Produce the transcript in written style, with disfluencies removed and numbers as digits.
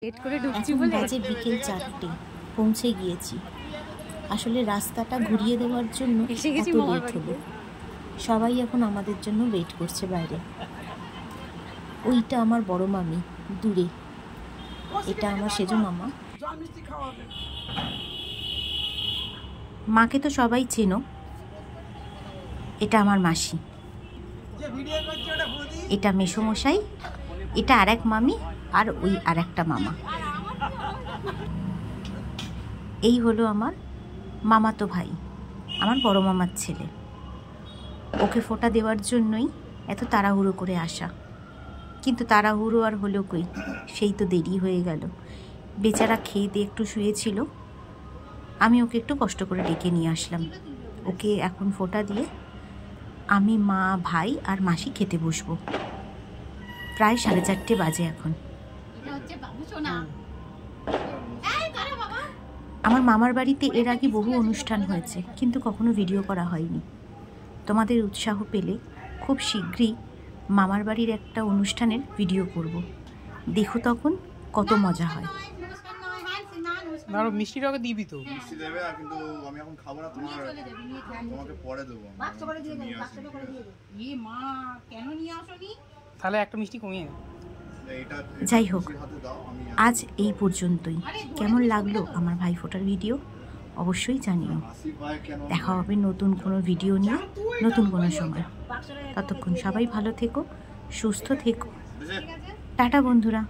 এখন বাজে বিকেল 4টে, পৌঁছে গিয়েছি। আসলে রাস্তাটা ঘুরিয়ে দেওয়ার জন্য এত লেট হলো। সবাই এখন আমাদের জন্য ওয়েট করছে বাইরে। ওইটা আমার বড় মামি দূরে, এটা আমার সেজো মামা। মাকে তো সবাই চেনো, এটা আমার মাসি, এটা মেসোমশাই, এটা আর এক মামি, আর ওই আর একটা মামা। এই হলো আমার মামাতো ভাই, আমার বড় মামার ছেলে। ওকে ফোঁটা দেওয়ার জন্যই এত তাড়াহুড়ো করে আসা, কিন্তু তাড়াহুড়ো আর হলো কই, সেই তো দেরি হয়ে গেল। বেচারা খেয়ে দিয়ে একটু শুয়েছিল, আমি ওকে একটু কষ্ট করে ডেকে নিয়ে আসলাম। ওকে এখন ফোঁটা দিয়ে আমি, মা, ভাই আর মাসি খেতে বসবো। প্রায় 4:30 বাজে এখন। আমার মামার বাড়িতে এর আগে বহু অনুষ্ঠান হয়েছে, কিন্তু কখনো ভিডিও করা হয়নি। তোমাদের উৎসাহ পেলে খুব শীঘ্রই মামার বাড়ির একটা অনুষ্ঠানের ভিডিও করব। দেখো তখন কত মজা হয়। মিষ্টিটা ওকে দিবি তো? মিষ্টি দেবে, কিন্তু আমি এখন খাবো না, তোমাকে পরে দেবো। বাক্স করে দিয়ে দেব, বাক্সটা করে দিয়ে দেব। এই মা কেন নিয়ে আসোনি? তাহলে একটা মিষ্টি কমিয়ে নে। যাই হোক, আজ এই পর্যন্তই। কেমন লাগলো আমার ভাইফোঁটার ভিডিও অবশ্যই জানিও। দেখা হবে নতুন কোনো ভিডিও নিয়ে নতুন কোনো সময়। ততক্ষণ সবাই ভালো থেকো, সুস্থ থেকো। টাটা বন্ধুরা।